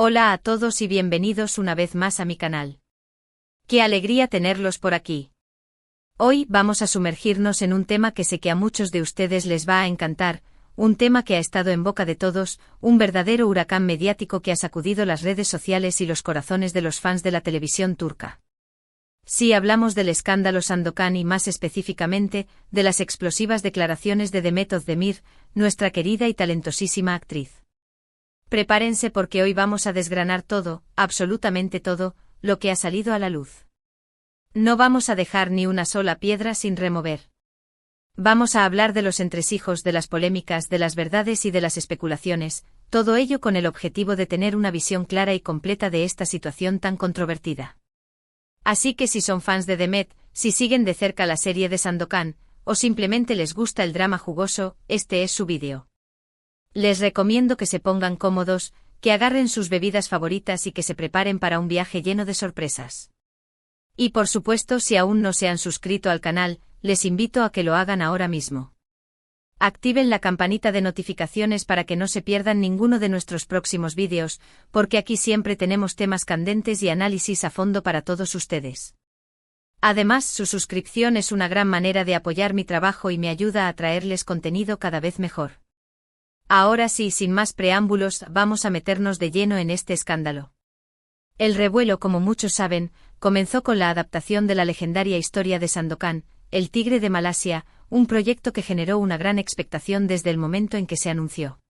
Hola a todos y bienvenidos una vez más a mi canal. ¡Qué alegría tenerlos por aquí! Hoy vamos a sumergirnos en un tema que sé que a muchos de ustedes les va a encantar, un tema que ha estado en boca de todos, un verdadero huracán mediático que ha sacudido las redes sociales y los corazones de los fans de la televisión turca. Sí, hablamos del escándalo Sandokan y más específicamente, de las explosivas declaraciones de Demet Özdemir, nuestra querida y talentosísima actriz. Prepárense porque hoy vamos a desgranar todo, absolutamente todo, lo que ha salido a la luz. No vamos a dejar ni una sola piedra sin remover. Vamos a hablar de los entresijos, de las polémicas, de las verdades y de las especulaciones, todo ello con el objetivo de tener una visión clara y completa de esta situación tan controvertida. Así que si son fans de Demet, si siguen de cerca la serie de Sandokan, o simplemente les gusta el drama jugoso, este es su vídeo. Les recomiendo que se pongan cómodos, que agarren sus bebidas favoritas y que se preparen para un viaje lleno de sorpresas. Y por supuesto, si aún no se han suscrito al canal, les invito a que lo hagan ahora mismo. Activen la campanita de notificaciones para que no se pierdan ninguno de nuestros próximos vídeos, porque aquí siempre tenemos temas candentes y análisis a fondo para todos ustedes. Además, su suscripción es una gran manera de apoyar mi trabajo y me ayuda a traerles contenido cada vez mejor. Ahora sí, sin más preámbulos, vamos a meternos de lleno en este escándalo. El revuelo, como muchos saben, comenzó con la adaptación de la legendaria historia de Sandokan, el tigre de Malasia, un proyecto que generó una gran expectación desde el momento en que se anunció.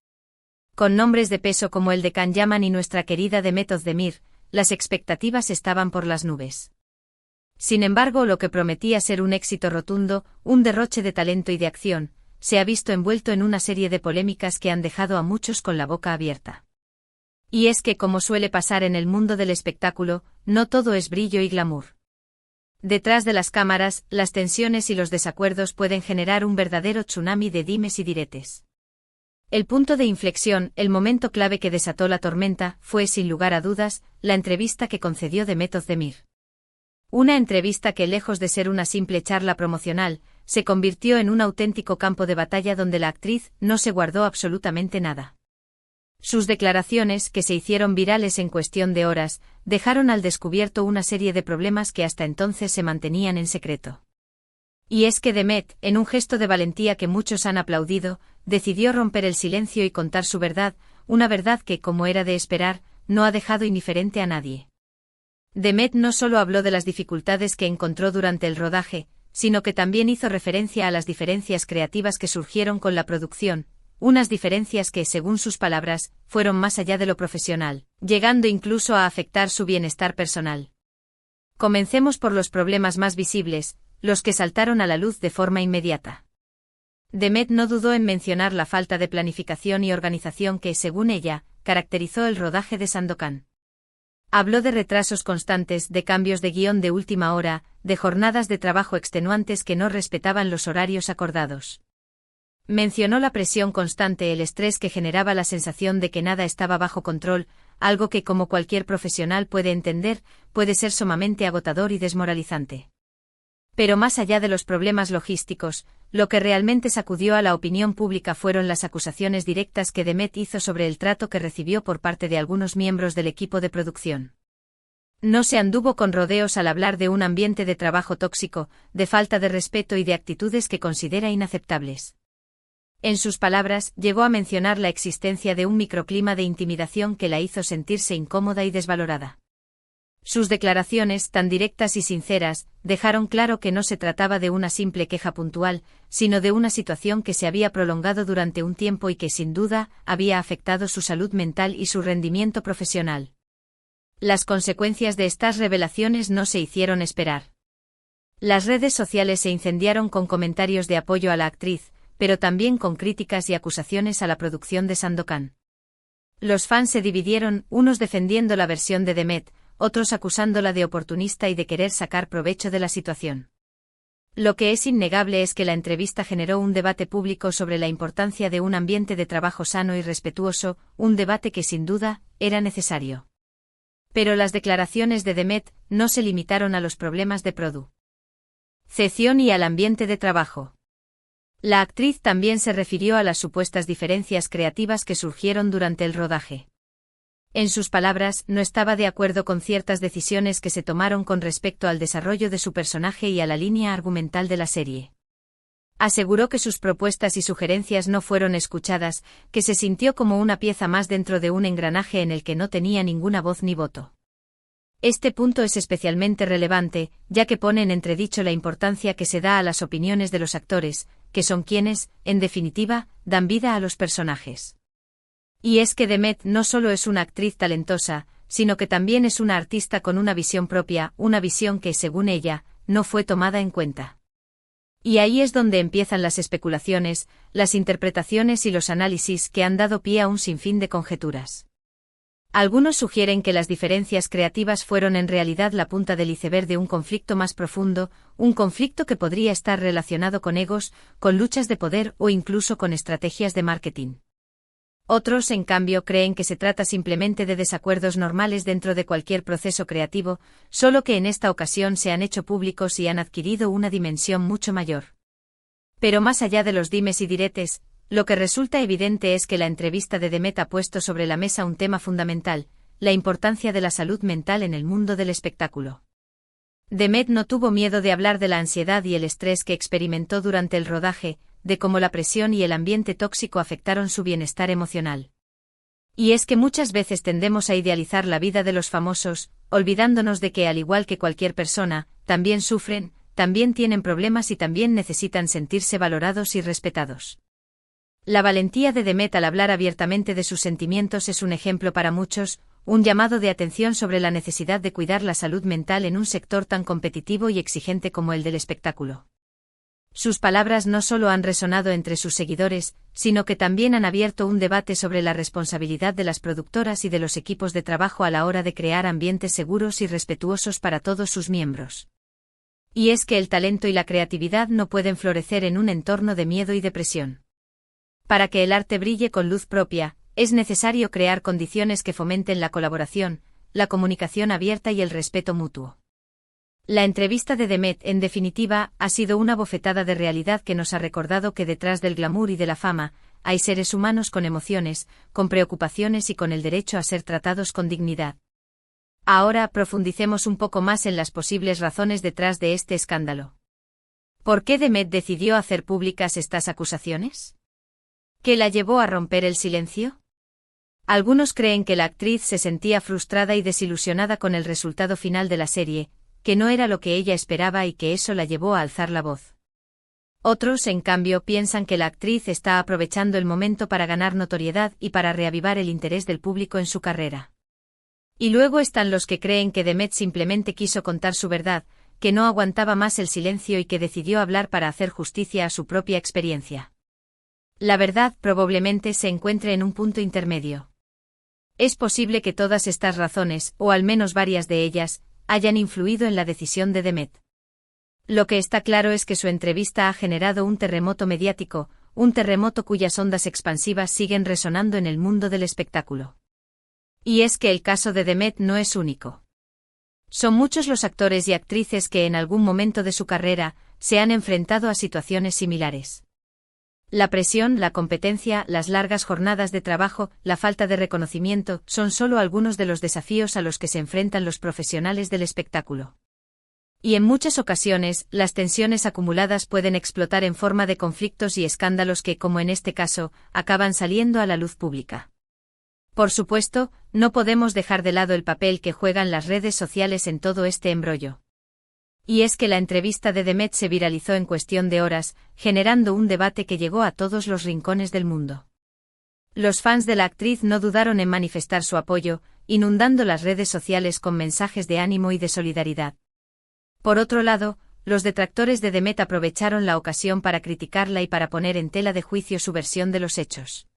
Con nombres de peso como el de Can Yaman y nuestra querida Demet Özdemir, las expectativas estaban por las nubes. Sin embargo, lo que prometía ser un éxito rotundo, un derroche de talento y de acción, se ha visto envuelto en una serie de polémicas que han dejado a muchos con la boca abierta. Y es que, como suele pasar en el mundo del espectáculo, no todo es brillo y glamour. Detrás de las cámaras, las tensiones y los desacuerdos pueden generar un verdadero tsunami de dimes y diretes. El punto de inflexión, el momento clave que desató la tormenta, fue sin lugar a dudas, la entrevista que concedió Demet Özdemir. Una entrevista que, lejos de ser una simple charla promocional, se convirtió en un auténtico campo de batalla donde la actriz no se guardó absolutamente nada. Sus declaraciones, que se hicieron virales en cuestión de horas, dejaron al descubierto una serie de problemas que hasta entonces se mantenían en secreto. Y es que Demet, en un gesto de valentía que muchos han aplaudido, decidió romper el silencio y contar su verdad, una verdad que, como era de esperar, no ha dejado indiferente a nadie. Demet no solo habló de las dificultades que encontró durante el rodaje, sino que también hizo referencia a las diferencias creativas que surgieron con la producción, unas diferencias que, según sus palabras, fueron más allá de lo profesional, llegando incluso a afectar su bienestar personal. Comencemos por los problemas más visibles, los que saltaron a la luz de forma inmediata. Demet no dudó en mencionar la falta de planificación y organización que, según ella, caracterizó el rodaje de Sandokan. Habló de retrasos constantes, de cambios de guión de última hora, de jornadas de trabajo extenuantes que no respetaban los horarios acordados. Mencionó la presión constante, el estrés que generaba la sensación de que nada estaba bajo control, algo que, como cualquier profesional puede entender, puede ser sumamente agotador y desmoralizante. Pero más allá de los problemas logísticos, lo que realmente sacudió a la opinión pública fueron las acusaciones directas que Demet hizo sobre el trato que recibió por parte de algunos miembros del equipo de producción. No se anduvo con rodeos al hablar de un ambiente de trabajo tóxico, de falta de respeto y de actitudes que considera inaceptables. En sus palabras, llegó a mencionar la existencia de un microclima de intimidación que la hizo sentirse incómoda y desvalorada. Sus declaraciones, tan directas y sinceras, dejaron claro que no se trataba de una simple queja puntual, sino de una situación que se había prolongado durante un tiempo y que, sin duda, había afectado su salud mental y su rendimiento profesional. Las consecuencias de estas revelaciones no se hicieron esperar. Las redes sociales se incendiaron con comentarios de apoyo a la actriz, pero también con críticas y acusaciones a la producción de Sandokan. Los fans se dividieron, unos defendiendo la versión de Demet, otros acusándola de oportunista y de querer sacar provecho de la situación. Lo que es innegable es que la entrevista generó un debate público sobre la importancia de un ambiente de trabajo sano y respetuoso, un debate que sin duda era necesario. Pero las declaraciones de Demet no se limitaron a los problemas de producción y al ambiente de trabajo. La actriz también se refirió a las supuestas diferencias creativas que surgieron durante el rodaje. En sus palabras, no estaba de acuerdo con ciertas decisiones que se tomaron con respecto al desarrollo de su personaje y a la línea argumental de la serie. Aseguró que sus propuestas y sugerencias no fueron escuchadas, que se sintió como una pieza más dentro de un engranaje en el que no tenía ninguna voz ni voto. Este punto es especialmente relevante, ya que pone en entredicho la importancia que se da a las opiniones de los actores, que son quienes, en definitiva, dan vida a los personajes. Y es que Demet no solo es una actriz talentosa, sino que también es una artista con una visión propia, una visión que, según ella, no fue tomada en cuenta. Y ahí es donde empiezan las especulaciones, las interpretaciones y los análisis que han dado pie a un sinfín de conjeturas. Algunos sugieren que las diferencias creativas fueron en realidad la punta del iceberg de un conflicto más profundo, un conflicto que podría estar relacionado con egos, con luchas de poder o incluso con estrategias de marketing. Otros, en cambio, creen que se trata simplemente de desacuerdos normales dentro de cualquier proceso creativo, solo que en esta ocasión se han hecho públicos y han adquirido una dimensión mucho mayor. Pero más allá de los dimes y diretes, lo que resulta evidente es que la entrevista de Demet ha puesto sobre la mesa un tema fundamental, la importancia de la salud mental en el mundo del espectáculo. Demet no tuvo miedo de hablar de la ansiedad y el estrés que experimentó durante el rodaje, de cómo la presión y el ambiente tóxico afectaron su bienestar emocional. Y es que muchas veces tendemos a idealizar la vida de los famosos, olvidándonos de que, al igual que cualquier persona, también sufren, también tienen problemas y también necesitan sentirse valorados y respetados. La valentía de Demet al hablar abiertamente de sus sentimientos es un ejemplo para muchos, un llamado de atención sobre la necesidad de cuidar la salud mental en un sector tan competitivo y exigente como el del espectáculo. Sus palabras no solo han resonado entre sus seguidores, sino que también han abierto un debate sobre la responsabilidad de las productoras y de los equipos de trabajo a la hora de crear ambientes seguros y respetuosos para todos sus miembros. Y es que el talento y la creatividad no pueden florecer en un entorno de miedo y depresión. Para que el arte brille con luz propia, es necesario crear condiciones que fomenten la colaboración, la comunicación abierta y el respeto mutuo. La entrevista de Demet, en definitiva, ha sido una bofetada de realidad que nos ha recordado que detrás del glamour y de la fama, hay seres humanos con emociones, con preocupaciones y con el derecho a ser tratados con dignidad. Ahora profundicemos un poco más en las posibles razones detrás de este escándalo. ¿Por qué Demet decidió hacer públicas estas acusaciones? ¿Qué la llevó a romper el silencio? Algunos creen que la actriz se sentía frustrada y desilusionada con el resultado final de la serie, que no era lo que ella esperaba y que eso la llevó a alzar la voz. Otros, en cambio, piensan que la actriz está aprovechando el momento para ganar notoriedad y para reavivar el interés del público en su carrera. Y luego están los que creen que Demet simplemente quiso contar su verdad, que no aguantaba más el silencio y que decidió hablar para hacer justicia a su propia experiencia. La verdad probablemente se encuentre en un punto intermedio. Es posible que todas estas razones, o al menos varias de ellas, hayan influido en la decisión de Demet. Lo que está claro es que su entrevista ha generado un terremoto mediático, un terremoto cuyas ondas expansivas siguen resonando en el mundo del espectáculo. Y es que el caso de Demet no es único. Son muchos los actores y actrices que en algún momento de su carrera se han enfrentado a situaciones similares. La presión, la competencia, las largas jornadas de trabajo, la falta de reconocimiento, son solo algunos de los desafíos a los que se enfrentan los profesionales del espectáculo. Y en muchas ocasiones, las tensiones acumuladas pueden explotar en forma de conflictos y escándalos que, como en este caso, acaban saliendo a la luz pública. Por supuesto, no podemos dejar de lado el papel que juegan las redes sociales en todo este embrollo. Y es que la entrevista de Demet se viralizó en cuestión de horas, generando un debate que llegó a todos los rincones del mundo. Los fans de la actriz no dudaron en manifestar su apoyo, inundando las redes sociales con mensajes de ánimo y de solidaridad. Por otro lado, los detractores de Demet aprovecharon la ocasión para criticarla y para poner en tela de juicio su versión de los hechos.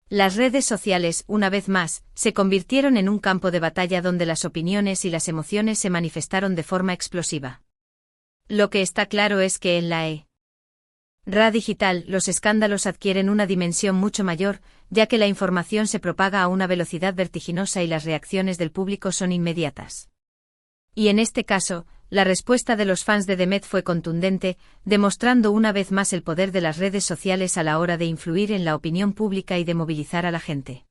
Las redes sociales, una vez más, se convirtieron en un campo de batalla donde las opiniones y las emociones se manifestaron de forma explosiva. Lo que está claro es que en la era digital los escándalos adquieren una dimensión mucho mayor, ya que la información se propaga a una velocidad vertiginosa y las reacciones del público son inmediatas. Y en este caso, la respuesta de los fans de Demet fue contundente, demostrando una vez más el poder de las redes sociales a la hora de influir en la opinión pública y de movilizar a la gente.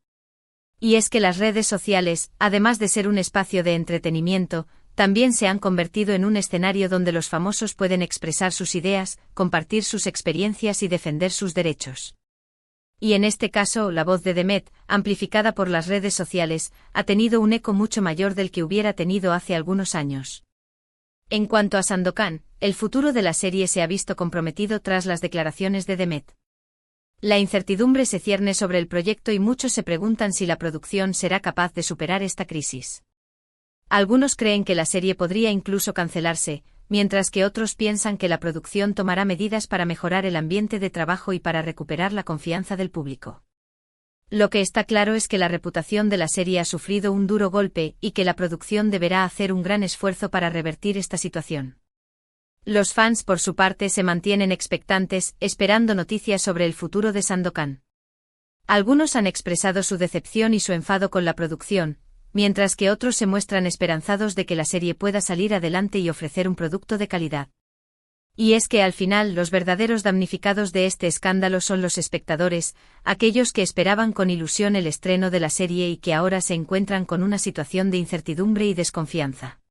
Y es que las redes sociales, además de ser un espacio de entretenimiento, también se han convertido en un escenario donde los famosos pueden expresar sus ideas, compartir sus experiencias y defender sus derechos. Y en este caso, la voz de Demet, amplificada por las redes sociales, ha tenido un eco mucho mayor del que hubiera tenido hace algunos años. En cuanto a Sandokan, el futuro de la serie se ha visto comprometido tras las declaraciones de Demet. La incertidumbre se cierne sobre el proyecto y muchos se preguntan si la producción será capaz de superar esta crisis. Algunos creen que la serie podría incluso cancelarse, mientras que otros piensan que la producción tomará medidas para mejorar el ambiente de trabajo y para recuperar la confianza del público. Lo que está claro es que la reputación de la serie ha sufrido un duro golpe y que la producción deberá hacer un gran esfuerzo para revertir esta situación. Los fans, por su parte, se mantienen expectantes, esperando noticias sobre el futuro de Sandokan. Algunos han expresado su decepción y su enfado con la producción, mientras que otros se muestran esperanzados de que la serie pueda salir adelante y ofrecer un producto de calidad. Y es que al final los verdaderos damnificados de este escándalo son los espectadores, aquellos que esperaban con ilusión el estreno de la serie y que ahora se encuentran con una situación de incertidumbre y desconfianza.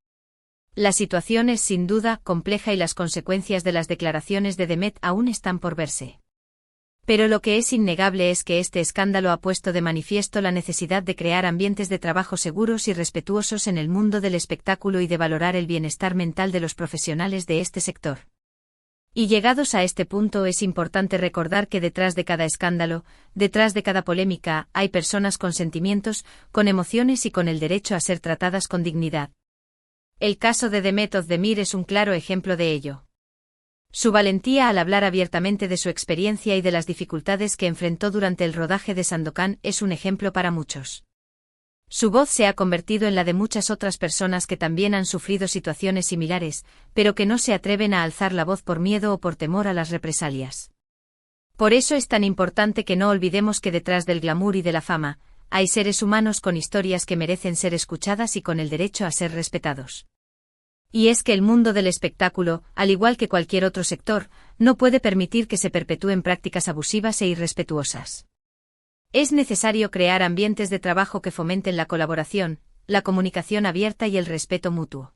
La situación es sin duda compleja y las consecuencias de las declaraciones de Demet aún están por verse. Pero lo que es innegable es que este escándalo ha puesto de manifiesto la necesidad de crear ambientes de trabajo seguros y respetuosos en el mundo del espectáculo y de valorar el bienestar mental de los profesionales de este sector. Y llegados a este punto es importante recordar que detrás de cada escándalo, detrás de cada polémica, hay personas con sentimientos, con emociones y con el derecho a ser tratadas con dignidad. El caso de Demet Özdemir es un claro ejemplo de ello. Su valentía al hablar abiertamente de su experiencia y de las dificultades que enfrentó durante el rodaje de Sandokan es un ejemplo para muchos. Su voz se ha convertido en la de muchas otras personas que también han sufrido situaciones similares, pero que no se atreven a alzar la voz por miedo o por temor a las represalias. Por eso es tan importante que no olvidemos que detrás del glamour y de la fama, hay seres humanos con historias que merecen ser escuchadas y con el derecho a ser respetados. Y es que el mundo del espectáculo, al igual que cualquier otro sector, no puede permitir que se perpetúen prácticas abusivas e irrespetuosas. Es necesario crear ambientes de trabajo que fomenten la colaboración, la comunicación abierta y el respeto mutuo.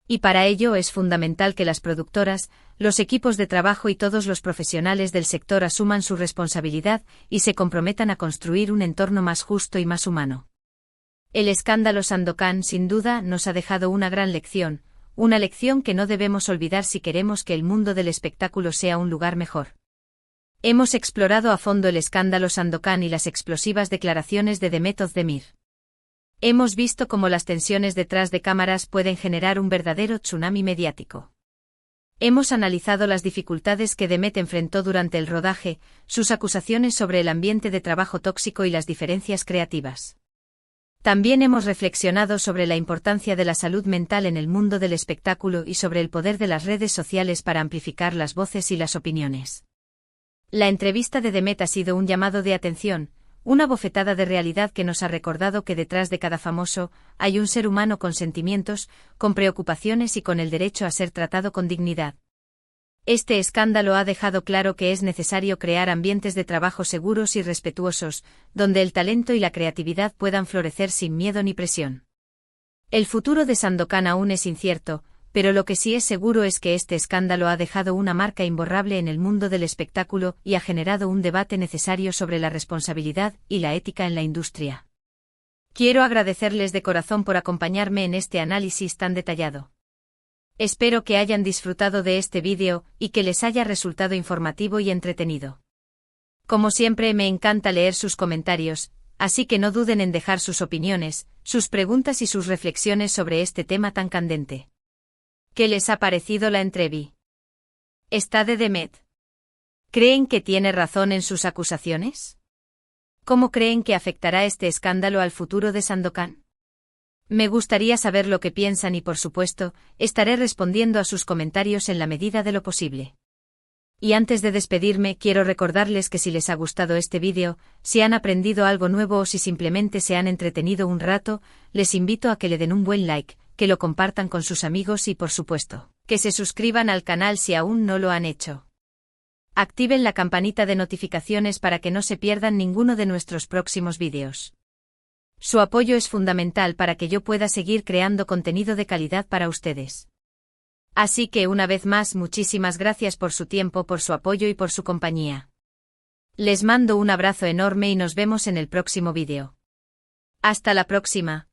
Y para ello es fundamental que las productoras, los equipos de trabajo y todos los profesionales del sector asuman su responsabilidad y se comprometan a construir un entorno más justo y más humano. El escándalo Sandokan sin duda nos ha dejado una gran lección, una lección que no debemos olvidar si queremos que el mundo del espectáculo sea un lugar mejor. Hemos explorado a fondo el escándalo Sandokan y las explosivas declaraciones de Demet Özdemir. Hemos visto cómo las tensiones detrás de cámaras pueden generar un verdadero tsunami mediático. Hemos analizado las dificultades que Demet enfrentó durante el rodaje, sus acusaciones sobre el ambiente de trabajo tóxico y las diferencias creativas. También hemos reflexionado sobre la importancia de la salud mental en el mundo del espectáculo y sobre el poder de las redes sociales para amplificar las voces y las opiniones. La entrevista de Demet ha sido un llamado de atención, una bofetada de realidad que nos ha recordado que detrás de cada famoso hay un ser humano con sentimientos, con preocupaciones y con el derecho a ser tratado con dignidad. Este escándalo ha dejado claro que es necesario crear ambientes de trabajo seguros y respetuosos, donde el talento y la creatividad puedan florecer sin miedo ni presión. El futuro de Sandokan aún es incierto, pero lo que sí es seguro es que este escándalo ha dejado una marca imborrable en el mundo del espectáculo y ha generado un debate necesario sobre la responsabilidad y la ética en la industria. Quiero agradecerles de corazón por acompañarme en este análisis tan detallado. Espero que hayan disfrutado de este vídeo y que les haya resultado informativo y entretenido. Como siempre me encanta leer sus comentarios, así que no duden en dejar sus opiniones, sus preguntas y sus reflexiones sobre este tema tan candente. ¿Qué les ha parecido la entrevista? ¿Está de Demet? ¿Creen que tiene razón en sus acusaciones? ¿Cómo creen que afectará este escándalo al futuro de Sandokan? Me gustaría saber lo que piensan y por supuesto, estaré respondiendo a sus comentarios en la medida de lo posible. Y antes de despedirme quiero recordarles que si les ha gustado este vídeo, si han aprendido algo nuevo o si simplemente se han entretenido un rato, les invito a que le den un buen like, que lo compartan con sus amigos y por supuesto, que se suscriban al canal si aún no lo han hecho. Activen la campanita de notificaciones para que no se pierdan ninguno de nuestros próximos vídeos. Su apoyo es fundamental para que yo pueda seguir creando contenido de calidad para ustedes. Así que una vez más, muchísimas gracias por su tiempo, por su apoyo y por su compañía. Les mando un abrazo enorme y nos vemos en el próximo vídeo. Hasta la próxima.